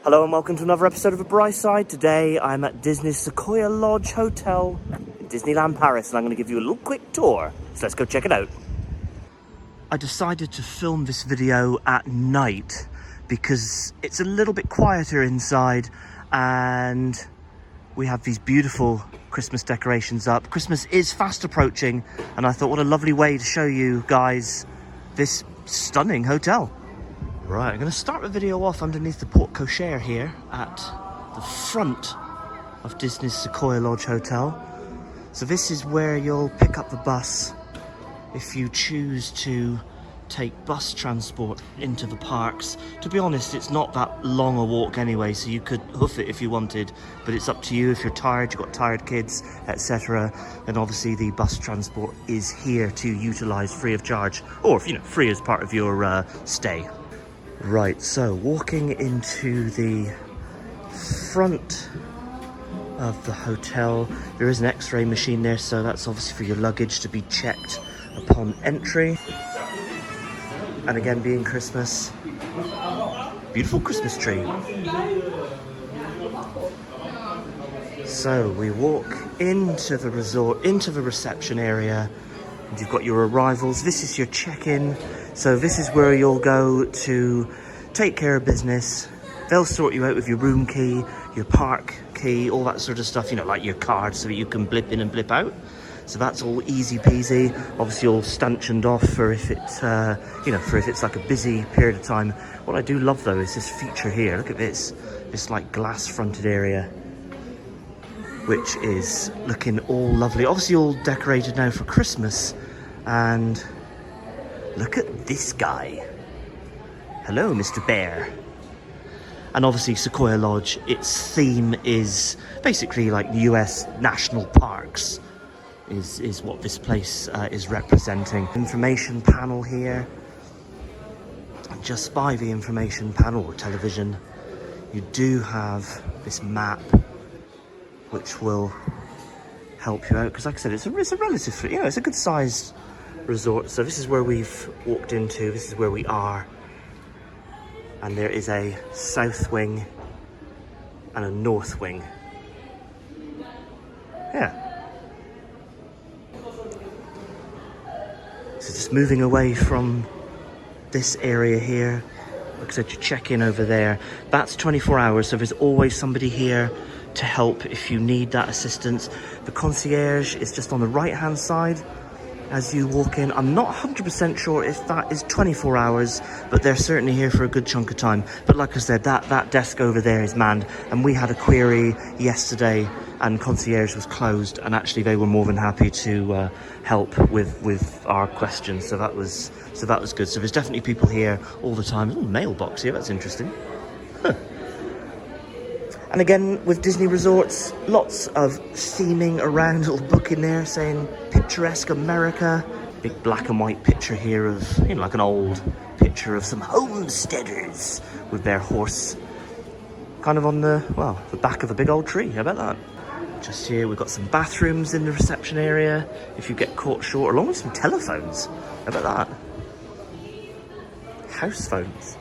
Hello and welcome to another episode of A Bright Side. Today I'm at Disney's Sequoia Lodge Hotel in Disneyland Paris and I'm going to give you a little quick tour. So let's go check it out. I decided to film this video at night because it's a little bit quieter inside and we have these beautiful Christmas decorations up. Christmas is fast approaching and I thought what a lovely way to show you guys this stunning hotel. Right, I'm going to start the video off underneath the porte cochere here at the front of Disney's Sequoia Lodge Hotel. So this is where you'll pick up the bus if you choose to take bus transport into the parks. To be honest, it's not that long a walk anyway, so you could hoof it if you wanted, but it's up to you. If you're tired, you've got tired kids, etc., then obviously the bus transport is here to utilize free of charge, or free as part of your stay. Right, so walking into the front of the hotel, there is an x-ray machine there, so that's obviously for your luggage to be checked upon entry. And again, being Christmas, beautiful Christmas tree. So we walk into the resort, into the reception area, and you've got your arrivals. This is your check-in. So this is where you'll go to take care of business. They'll sort you out with your room key, your park key, all that sort of stuff, like your card so that you can blip in and blip out. So that's all easy peasy. Obviously all stanchioned off for if it's, for if it's like a busy period of time. What I do love though is this feature here. Look at this like glass fronted area, which is looking all lovely. Obviously all decorated now for Christmas. And look at this guy. Hello, Mr. Bear. And obviously Sequoia Lodge, its theme is basically like the US national parks is what this place is representing. Information panel here. And just by the information panel or television, you do have this map which will help you out. Because like I said, it's a relatively, it's a good sized resort. So this is where we've walked into, this is where we are, and there is a south wing and a north wing. Yeah. So just moving away from this area here, like I said, you check in over there. That's 24 hours, so there's always somebody here to help if you need that assistance. The concierge is just on the right hand side as you walk in. I'm not 100% sure if that is 24 hours, but they're certainly here for a good chunk of time. But like I said, that desk over there is manned, and we had a query yesterday and concierge was closed, and actually they were more than happy to help with our questions. So that was good. So there's definitely people here all the time. There's a little mailbox here, that's interesting. Huh. And again, with Disney resorts, lots of theming around, a little book in there saying picturesque America. Big black and white picture here of, like an old picture of some homesteaders with their horse kind of on the back of a big old tree. How about that? Just here, we've got some bathrooms in the reception area if you get caught short, along with some telephones. How about that? House phones.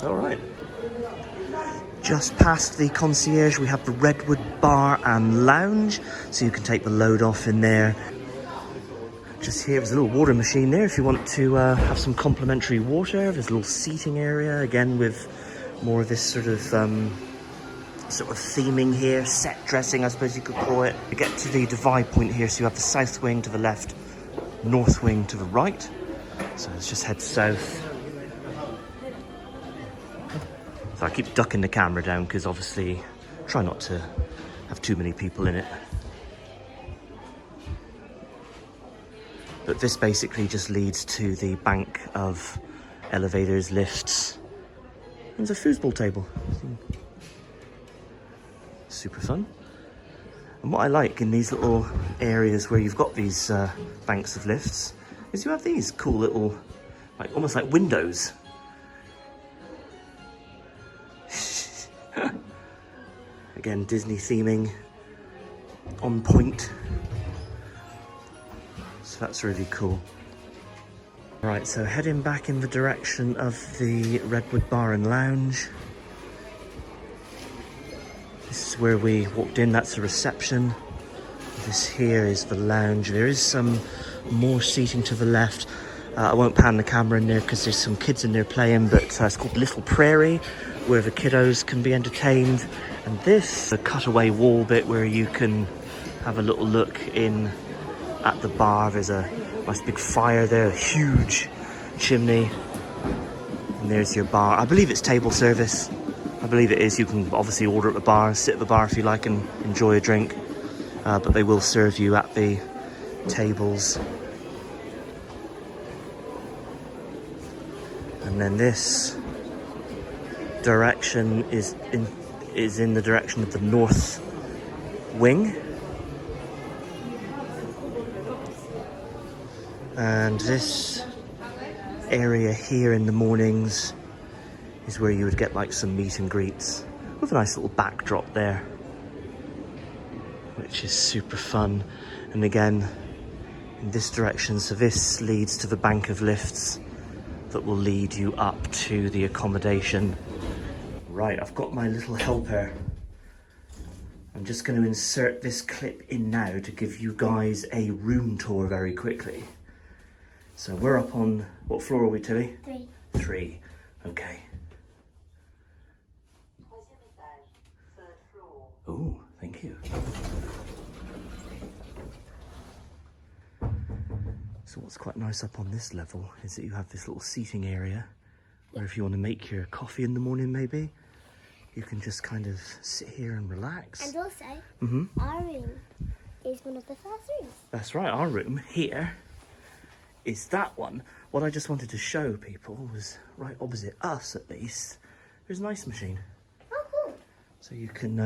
All right. Just past the concierge, we have the Redwood Bar and Lounge, so you can take the load off in there. Just here, there's a little water machine there if you want to have some complimentary water. There's a little seating area, again with more of this sort of theming here, set dressing, I suppose you could call it. You get to the divide point here, so you have the south wing to the left, north wing to the right. So let's just head south. So I keep ducking the camera down because obviously try not to have too many people in it. But this basically just leads to the bank of elevators, lifts. There's a foosball table. Super fun. And what I like in these little areas where you've got these banks of lifts is you have these cool little, almost like windows. Again, Disney theming on point. So that's really cool. Right, so heading back in the direction of the Redwood Bar and Lounge. This is where we walked in. That's the reception. This here is the lounge. There is some more seating to the left. I won't pan the camera in there because there's some kids in there playing, but it's called Little Prairie, where the kiddos can be entertained. And this, the cutaway wall bit where you can have a little look in at the bar. There's a nice big fire there, a huge chimney. And there's your bar. I believe it's table service. I believe it is. You can obviously order at the bar, sit at the bar if you like and enjoy a drink. But they will serve you at the tables. And then this direction is in the direction of the north wing. And this area here in the mornings is where you would get like some meet and greets with a nice little backdrop there, which is super fun. And again, in this direction, so this leads to the bank of lifts that will lead you up to the accommodation. Right, I've got my little helper. I'm just going to insert this clip in now to give you guys a room tour very quickly. So we're up on, what floor are we, Tilly? 3. 3, okay. Oh, thank you. So what's quite nice up on this level is that you have this little seating area where if you want to make your coffee in the morning maybe, you can just kind of sit here and relax. And also, our room is one of the first rooms. That's right, our room here is that one. What I just wanted to show people was right opposite us, at least, there's an ice machine. Oh, cool. So you can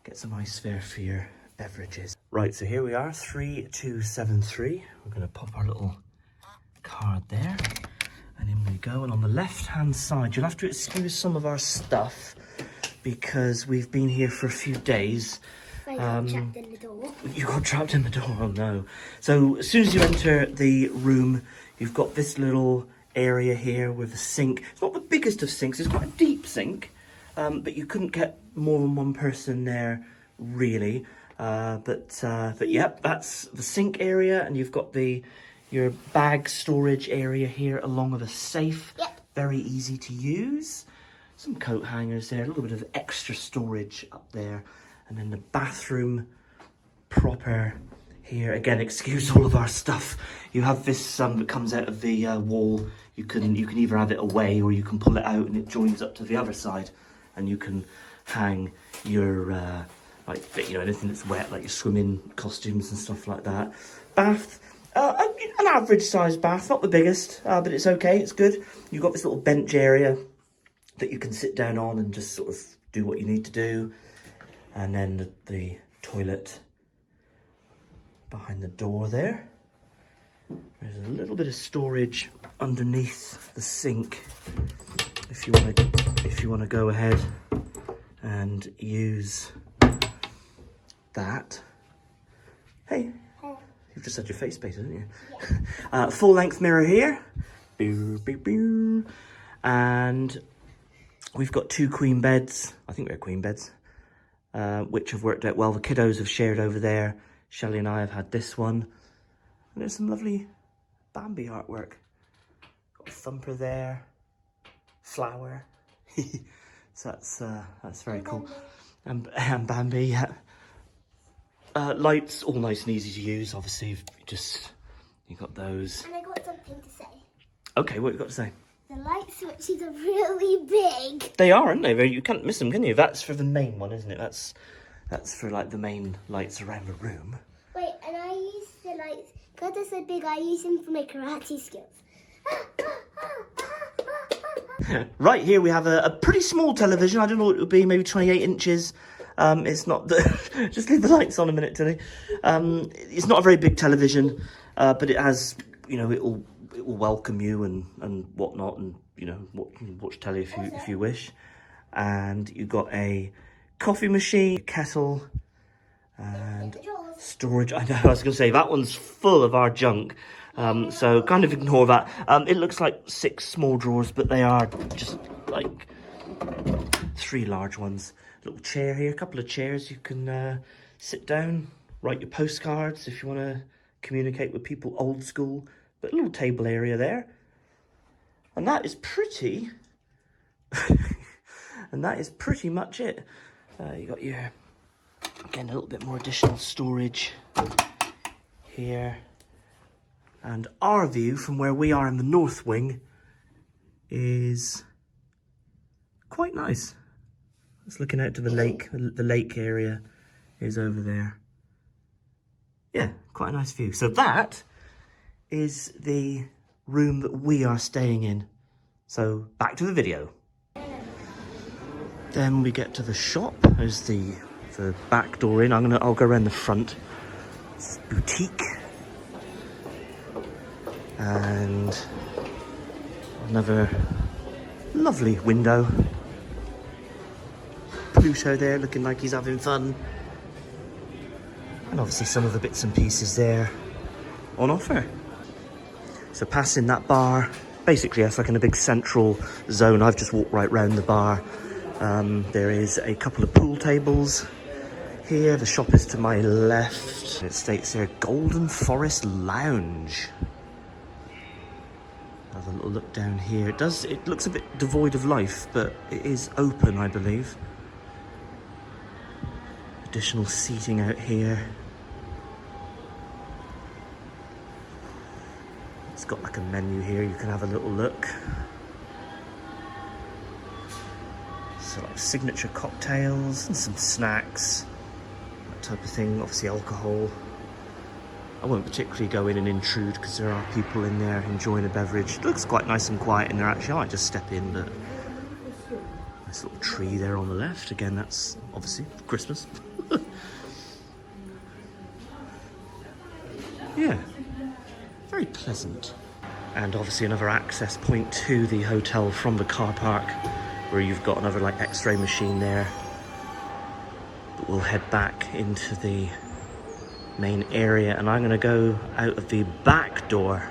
get some ice there for your beverages. Right, so here we are, 3273. We're going to pop our little card there. And in we go. And on the left-hand side, you'll have to excuse some of our stuff because we've been here for a few days. I got trapped in the door. You got trapped in the door, oh no. So as soon as you enter the room, you've got this little area here with a sink. It's not the biggest of sinks, it's quite a deep sink, but you couldn't get more than one person there, really. But yep, that's the sink area, and you've got your bag storage area here along with a safe. Yep. Very easy to use. Some coat hangers there, a little bit of extra storage up there. And then the bathroom proper here. Again, excuse all of our stuff. You have this that comes out of the wall. You can either have it away or you can pull it out and it joins up to the other side. And you can hang your, anything that's wet, like your swimming costumes and stuff like that. Bath, an average sized bath, not the biggest, but it's okay, it's good. You've got this little bench area that you can sit down on and just sort of do what you need to do. And then the toilet behind the door there. There's a little bit of storage underneath the sink if you want to go ahead and use that. Hey, you've just had your face painted, haven't you? Yeah. Full length mirror here. And we've got 2 queen beds. I think they're queen beds. Which have worked out well. The kiddos have shared over there. Shelley and I have had this one. And there's some lovely Bambi artwork. Got a thumper there. Flower. So that's very cool. And Bambi, yeah. Lights, all nice and easy to use. Obviously, you got those. And I got something to say. Okay, what you got to say? The light switches are really big. They are, aren't they? You can't miss them, can you? That's for the main one, isn't it? That's for like the main lights around the room. Wait, and I use the lights, because they're so big, I use them for my karate skills. Right, here we have a pretty small television. I don't know what it would be, maybe 28 inches. It's not the... Just leave the lights on a minute, Tilly. It's not a very big television, but it has, it will welcome you and whatnot, and watch telly if you wish. And you've got a coffee machine, kettle, and storage. I know, I was going to say that one's full of our junk, so kind of ignore that. It looks like 6 small drawers, but they are just like 3 large ones. Little chair here, a couple of chairs. You can sit down, write your postcards if you want to communicate with people old school. But a little table area there. And that is pretty... and that is pretty much it. You got your... Again, a little bit more additional storage here. And our view from where we are in the north wing is quite nice. It's looking out to the lake. The lake area is over there. Yeah, quite a nice view. So that is the room that we are staying in. So back to the video. Then we get to the shop. There's the back door in. I'll go around the front. It's boutique. And another lovely window. Pluto there looking like he's having fun. And obviously some of the bits and pieces there on offer. So passing that bar, basically it's like in a big central zone. I've just walked right round the bar. There is a couple of pool tables here. The shop is to my left. It states there, Golden Forest Lounge. Have a little look down here. It looks a bit devoid of life, but it is open, I believe. Additional seating out here. It's got like a menu here, you can have a little look. So like signature cocktails and some snacks, that type of thing, obviously alcohol. I won't particularly go in and intrude because there are people in there enjoying a beverage. It looks quite nice and quiet in there actually. I might just step in, but nice little tree there on the left. Again, that's obviously Christmas. Yeah, very pleasant. And obviously another access point to the hotel from the car park, where you've got another like x-ray machine there. But we'll head back into the main area, and I'm going to go out of the back door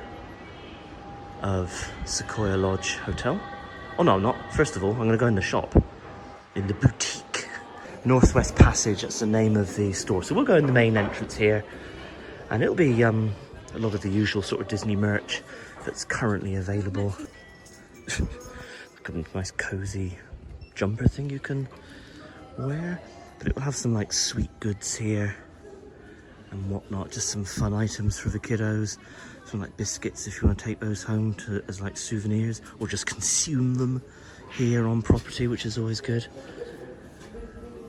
of Sequoia Lodge Hotel. Oh no, I'm not. First of all, I'm going to go in the shop, in the boutique. Northwest Passage, that's the name of the store. So we'll go in the main entrance here, and it'll be a lot of the usual sort of Disney merch that's currently available. Look at a nice cozy jumper thing you can wear. But it will have some like sweet goods here and whatnot, just some fun items for the kiddos. Some like biscuits if you want to take those home as like souvenirs, or just consume them here on property, which is always good.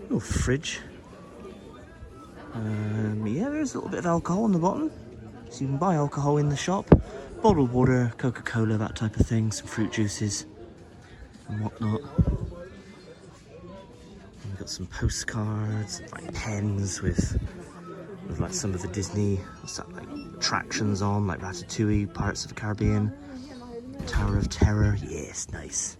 Little fridge. Yeah, there's a little bit of alcohol on the bottom, so you can buy alcohol in the shop. Bottled water, Coca-Cola, that type of thing, some fruit juices and whatnot. And we've got some postcards, like pens with like some of the Disney, what's that, like attractions on, like Ratatouille, Pirates of the Caribbean, Tower of Terror. Yes, nice.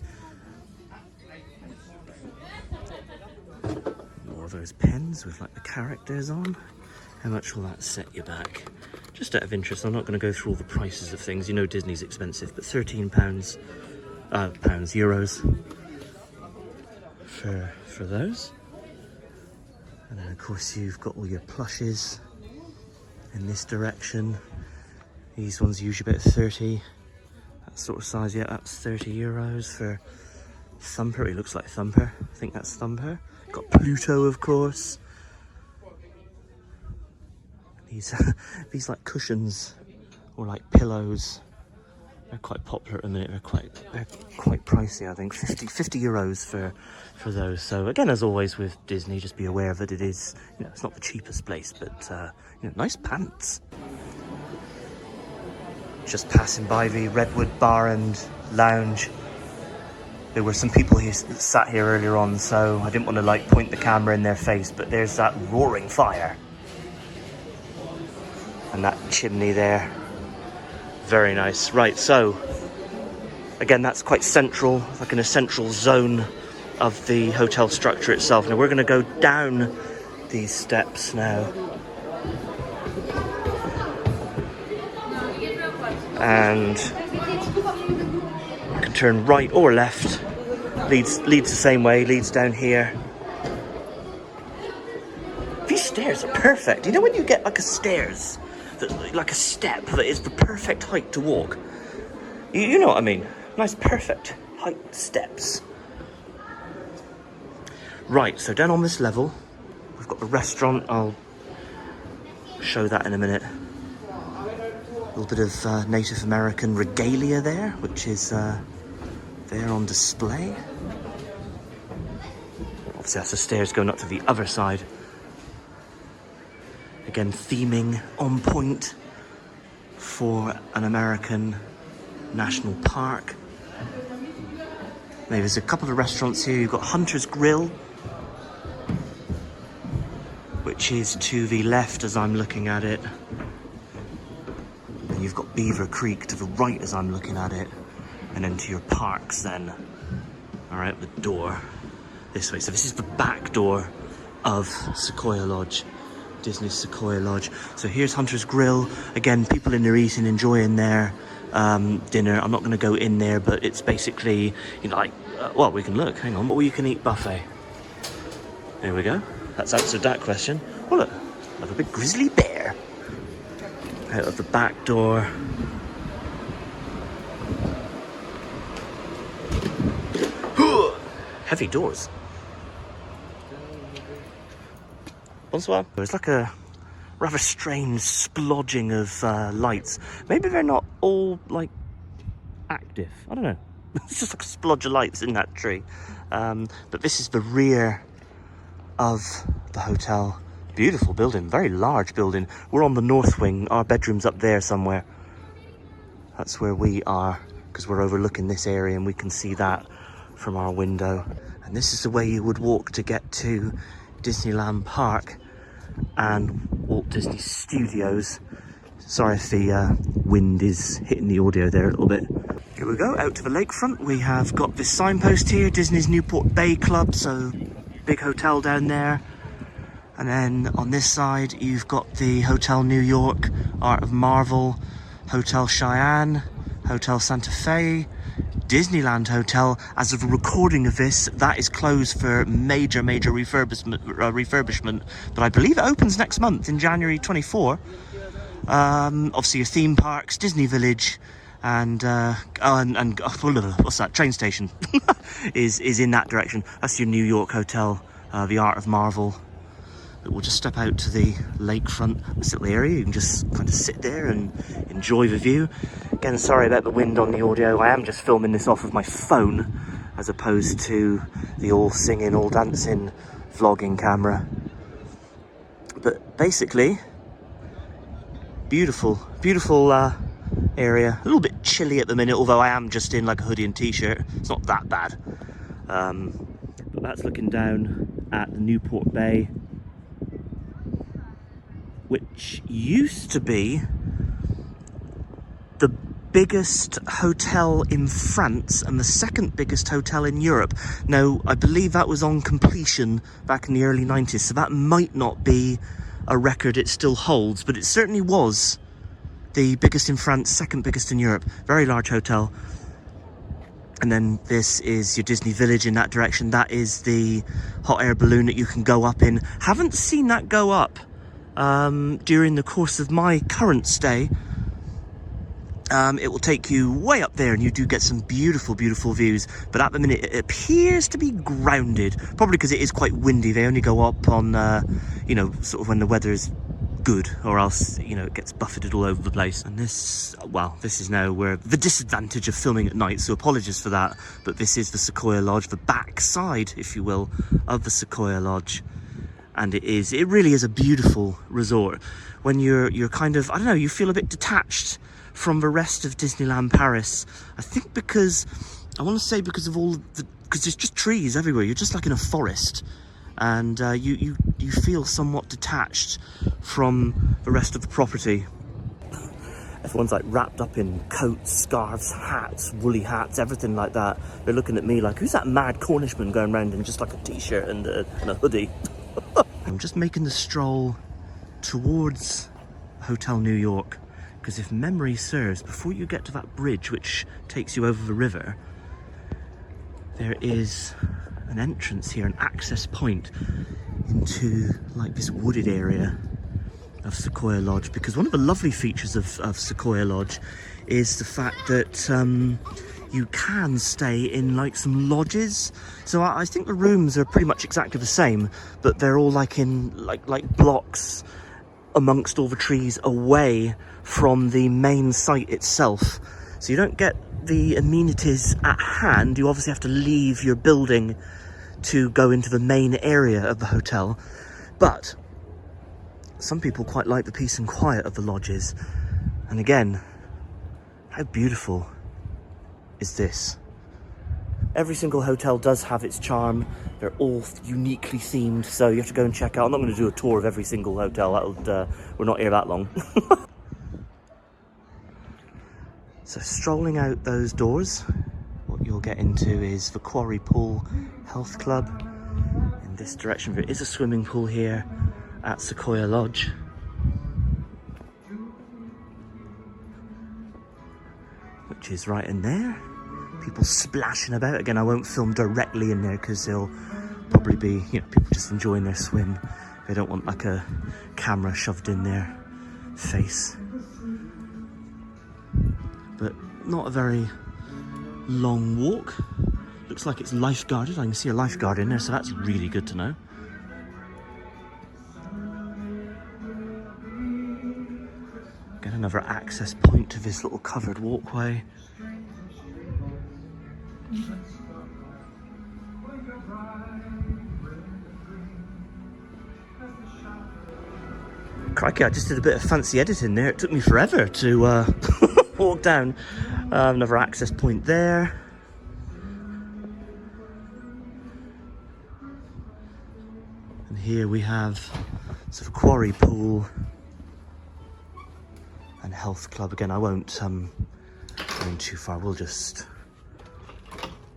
More of those pens with like the characters on. How much will that set you back? Just out of interest, I'm not going to go through all the prices of things. You know Disney's expensive, but €13 for those. And then of course you've got all your plushes in this direction. These ones usually about 30. That sort of size, yeah, that's €30 for Thumper. It looks like Thumper. I think that's Thumper. Got Pluto, of course. These like cushions or like pillows, they're quite popular at the minute. They're quite pricey, I think. 50 euros for those. So again, as always with Disney, just be aware that it is, you know, it's not the cheapest place, but nice pants. Just passing by the Redwood Bar and Lounge. There were some people who sat here earlier on, so I didn't want to like point the camera in their face, but there's that roaring fire. And that chimney there. Very nice. Right, so again, that's quite central, like in a central zone of the hotel structure itself. Now we're going to go down these steps now. And you can turn right or left leads the same way, leads down here. These stairs are perfect. You know when you get like a stairs, like a step that is the perfect height to walk? You know what I mean? Nice perfect height steps. Right, so down on this level, we've got the restaurant. I'll show that in a minute. A little bit of Native American regalia there, which is there on display. Obviously that's the stairs going up to the other side. Again, theming on point for an American national park. There's a couple of restaurants here. You've got Hunter's Grill, which is to the left as I'm looking at it. And you've got Beaver Creek to the right as I'm looking at it. And then to your parks then. All right, the door this way. So this is the back door of Sequoia Lodge, Disney's Sequoia Lodge. So here's Hunter's Grill. Again, people in there eating, enjoying their dinner. I'm not going to go in there, but it's basically, you know, like, well, we can look. Hang on, all you can eat buffet. There we go. That's answered that question. Oh look, like a big grizzly bear out of the back door. Heavy doors. Bonsoir. There's like a rather strange splodging of lights. Maybe they're not all like active. I don't know. It's just like a splodge of lights in that tree. But this is the rear of the hotel. Beautiful building, very large building. We're on the north wing. Our bedroom's up there somewhere. That's where we are, because we're overlooking this area and we can see that from our window. And this is the way you would walk to get to Disneyland Park and Walt Disney Studios. Sorry if the wind is hitting the audio there a little bit. Here we go, out to the lakefront. We have got this signpost here, Disney's Newport Bay Club, so big hotel down there. And then on this side, you've got the Hotel New York, Art of Marvel, Hotel Cheyenne, Hotel Santa Fe, Disneyland Hotel. As of the recording of this, that is closed for major refurbishment, but I believe it opens next month in January 24. Obviously your theme parks, Disney Village, and what's that, train station is in that direction. That's your New York Hotel, the Art of Marvel. But we'll just step out to the lakefront, this little area. You can just kind of sit there and enjoy the view. Again, sorry about the wind on the audio. I am just filming this off of my phone as opposed to the all singing, all dancing vlogging camera. But basically, beautiful area. A little bit chilly at the minute, although I am just in like a hoodie and t-shirt. It's not that bad. But that's looking down at the Newport Bay, which used to be the biggest hotel in France and the second biggest hotel in Europe. Now, I believe that was on completion back in the early 90s, so that might not be a record it still holds, but it certainly was the biggest in France, second biggest in Europe. Very large hotel. And then this is your Disney Village in that direction. That is the hot air balloon that you can go up in. Haven't seen that go up during the course of my current stay. It will take you way up there and you do get some beautiful views, but at the minute it appears to be grounded, probably because it is quite windy. They only go up on you know, sort of when the weather is good, or else, you know, it gets buffeted all over the place. And this, well, this is now where the disadvantage of filming at night, so apologies for that, but this is the Sequoia Lodge, the back side, if you will, of the Sequoia Lodge. And it really is a beautiful resort. When you're kind of, I don't know, you feel a bit detached from the rest of Disneyland Paris. I think because, I want to say because of all the, because there's just trees everywhere. You're just like in a forest, and you feel somewhat detached from the rest of the property. Everyone's like wrapped up in coats, scarves, hats, woolly hats, everything like that. They're looking at me like, who's that mad Cornishman going around in just like a t-shirt and a hoodie? I'm just making the stroll towards Hotel New York, because if memory serves, before you get to that bridge which takes you over the river, there is an entrance here, an access point into like this wooded area of Sequoia Lodge, because one of the lovely features of Sequoia Lodge is the fact that you can stay in like some lodges. So I think the rooms are pretty much exactly the same, but they're all like in like blocks amongst all the trees away from the main site itself. So you don't get the amenities at hand. You obviously have to leave your building to go into the main area of the hotel. But some people quite like the peace and quiet of the lodges. And again, how beautiful is this? Every single hotel does have its charm. They're all uniquely themed, so you have to go and check out. I'm not going to do a tour of every single hotel. We're not here that long. So strolling out those doors, what you'll get into is the Quarry Pool Health Club. In this direction, there is a swimming pool here at Sequoia Lodge. Which is right in there. People splashing about. Again, I won't film directly in there because they'll probably be, you know, people just enjoying their swim. They don't want like a camera shoved in their face. But not a very long walk. Looks like it's lifeguarded. I can see a lifeguard in there, so that's really good to know. Get another access point to this little covered walkway. Crikey, I just did a bit of fancy editing there. It took me forever to walk down. Another access point there. And here we have sort of Quarry Pool and Health Club. Again, I won't go in too far. We'll just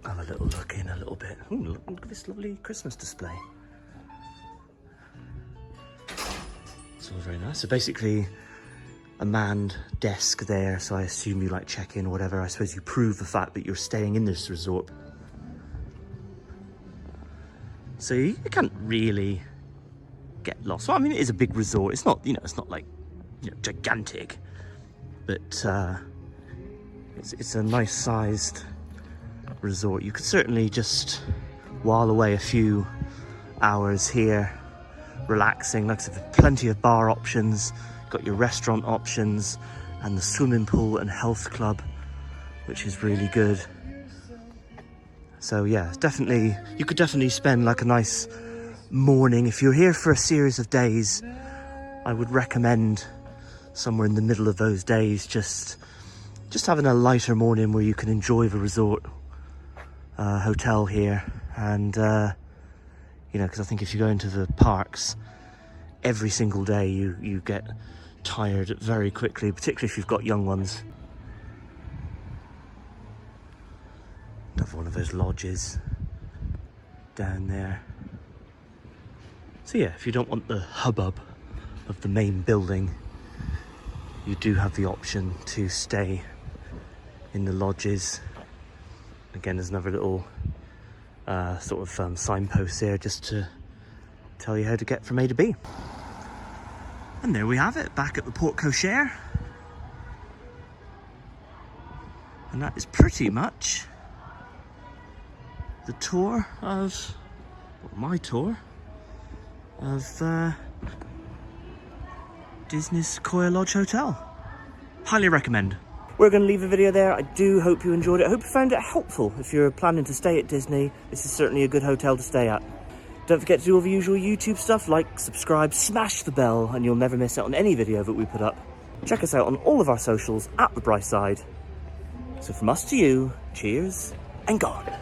have a little look in a little bit. Ooh, look at this lovely Christmas display. It's all very nice. So basically a manned desk there, so I assume you like check in or whatever. I suppose you prove the fact that you're staying in this resort. So you can't really get lost. Well, I mean, it is a big resort. It's not, you know, it's not like, you know, gigantic, but it's a nice sized resort. You could certainly just while away a few hours here, relaxing. Like I said, plenty of bar options. Got your restaurant options and the swimming pool and health club, which is really good. So yeah, definitely, you could definitely spend like a nice morning. If you're here for a series of days, I would recommend somewhere in the middle of those days, just having a lighter morning where you can enjoy the resort hotel here. And you know, because I think if you go into the parks every single day, you get tired very quickly, particularly if you've got young ones. Another one of those lodges down there. So yeah, if you don't want the hubbub of the main building, you do have the option to stay in the lodges. Again, there's another little sort of signpost there just to tell you how to get from A to B. And there we have it, back at the Porte Cochere. And that is pretty much the tour of, well, my tour of Disney's Sequoia Lodge Hotel. Highly recommend. We're going to leave the video there. I do hope you enjoyed it. I hope you found it helpful. If you're planning to stay at Disney, this is certainly a good hotel to stay at. Don't forget to do all the usual YouTube stuff, like, subscribe, smash the bell, and you'll never miss out on any video that we put up. Check us out on all of our socials at The Bright Side. So from us to you, cheers and God.